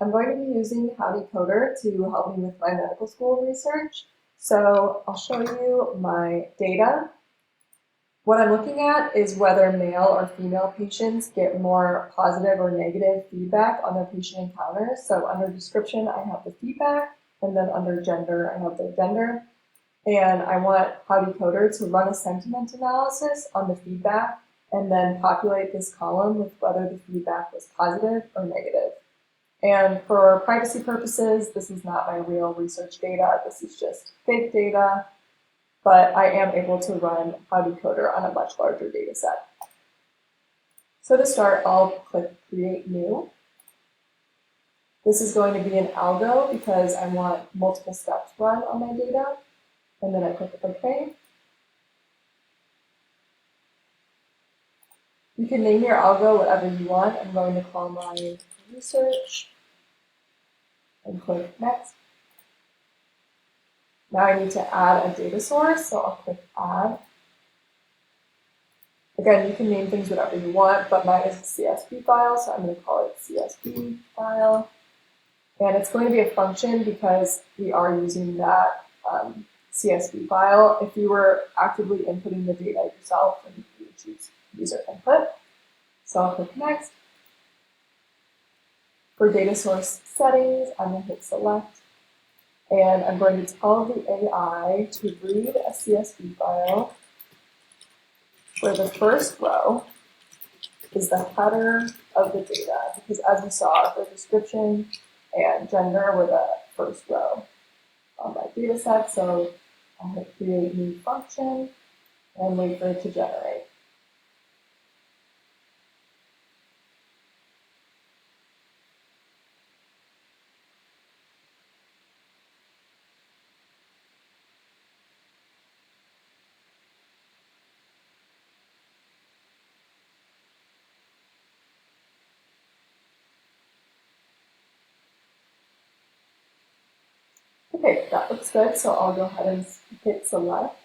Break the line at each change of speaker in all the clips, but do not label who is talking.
I'm going to be using Howdy Coder to help me with my medical school research. So I'll show you my data. What I'm looking at is whether male or female patients get more positive or negative feedback on their patient encounters. So under description, I have the feedback, and then under gender, I have their gender. And I want Howdy Coder to run a sentiment analysis on the feedback and then populate this column with whether the feedback was positive or negative. And for privacy purposes, this is not my real research data. This is just fake data, but I am able to run Howdy Coder on a much larger data set. So to start, I'll click Create New. This is going to be an algo because I want multiple steps run on my data. And then I click OK. You can name your algo whatever you want. I'm going to call mine Research and click Next. Now I need to add a data source, so I'll click Add. Again, you can name things whatever you want, but mine is a CSV file, so I'm going to call it CSV file. And it's going to be a function because we are using that CSV file. If you were actively inputting the data yourself, then you would choose user input. So I'll click Next. For data source settings, I'm going to hit Select. And I'm going to tell the AI to read a CSV file where the first row is the header of the data, because as we saw, the description and gender were the first row on my data set. So I'll hit Create New Function and wait for it to generate. Okay, that looks good, so I'll go ahead and hit Select.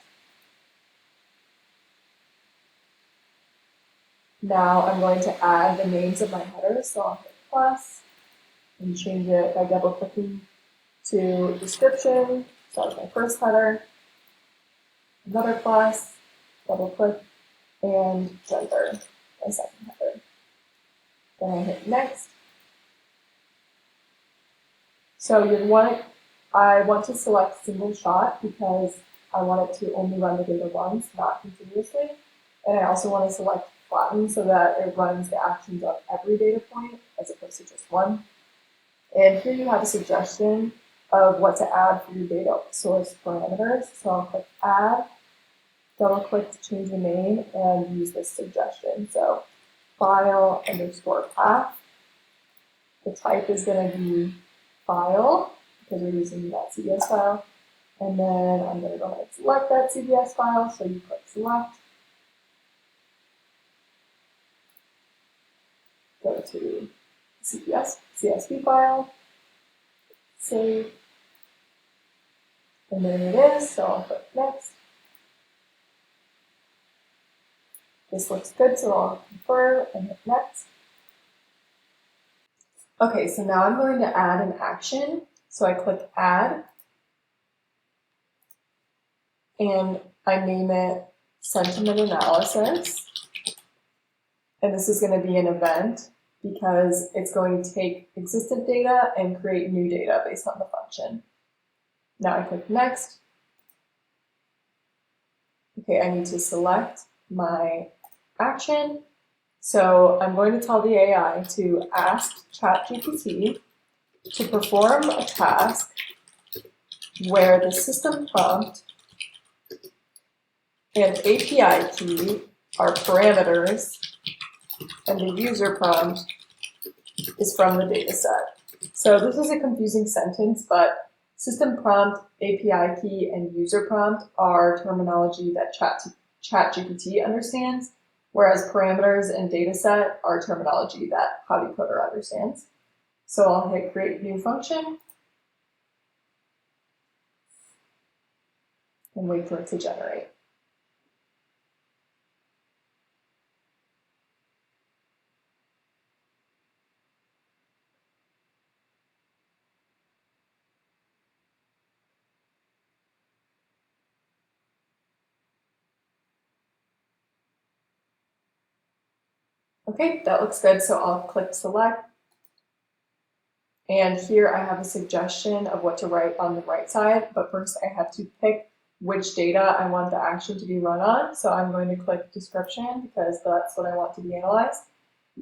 Now I'm going to add the names of my headers, so I'll hit plus and change it by double clicking to description, so that's my first header, another plus, double click, and gender, my second header. Then I hit Next. So I want to select single shot because I want it to only run the data once, not continuously. And I also want to select flatten so that it runs the actions of every data point as opposed to just one. And here you have a suggestion of what to add for your data source parameters. So I'll click Add, double click to change the name, and use this suggestion. So file underscore path. The type is going to be file, because we're using that CBS file. And then I'm going to go ahead and select that CBS file. So you click Select. Go to CSV file. Save. And there it is. So I'll click Next. This looks good, so I'll confirm and hit Next. Okay, so now I'm going to add an action. So I click Add. And I name it Sentiment Analysis. And this is going to be an event because it's going to take existent data and create new data based on the function. Now I click Next. Okay, I need to select my action. So I'm going to tell the AI to ask ChatGPT to perform a task where the system prompt and API key are parameters and the user prompt is from the data set. So this is a confusing sentence, but system prompt, API key, and user prompt are terminology that ChatGPT understands, whereas parameters and data set are terminology that Howdy Coder understands. So I'll hit Create New Function and wait for it to generate. Okay, that looks good, so I'll click select. And here I have a suggestion of what to write on the right side, but first I have to pick which data I want the action to be run on. So I'm going to click description because that's what I want to be analyzed.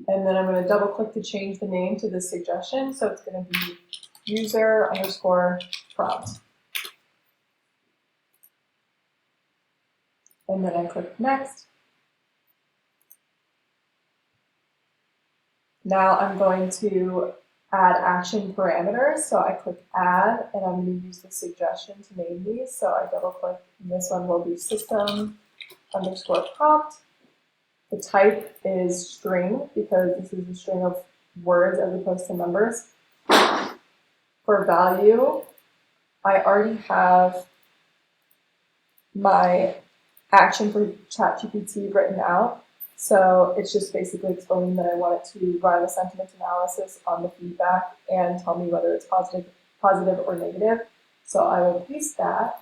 And then I'm going to double click to change the name to this suggestion. So it's going to be user underscore prompt. And then I click next. Now I'm going to add action parameters. So I click add, and I'm going to use the suggestion to name these. So I double click, and this one will be system underscore prompt. The type is string because this is a string of words as opposed to numbers. For value, I already have my action for ChatGPT written out. So it's just basically explaining that I want it to run a sentiment analysis on the feedback and tell me whether it's positive or negative. So I will paste that.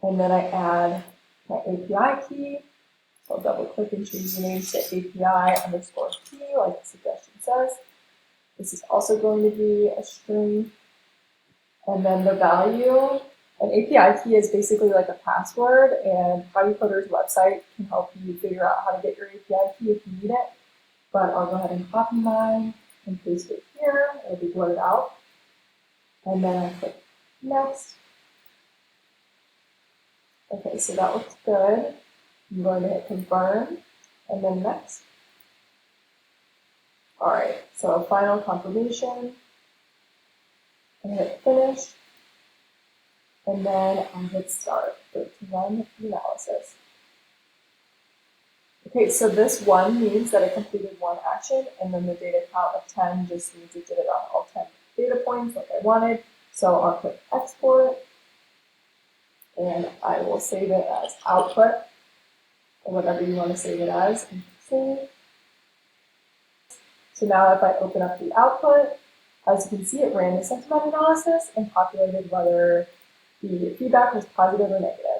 And then I add my API key. So I'll double click and change the name to API underscore key, like the suggestion says. This is also going to be a string. And then the value, an API key is basically like a password, and Howdy Coder's website can help you figure out how to get your API key if you need it. But I'll go ahead and copy mine and paste it here. It'll be blurred out. And then I click next. Okay, so that looks good. I'm going to hit confirm and then next. All right, so final confirmation. And hit finish. And then I'll hit start to run the analysis. Okay, so this 1 means that it completed 1 action, and then the data count of 10 just means it did it on all 10 data points like I wanted. So I'll click export, and I will save it as output, or whatever you want to save it as, and save. So now if I open up the output, as you can see, it ran the sentiment analysis and calculated whether the feedback was positive or negative.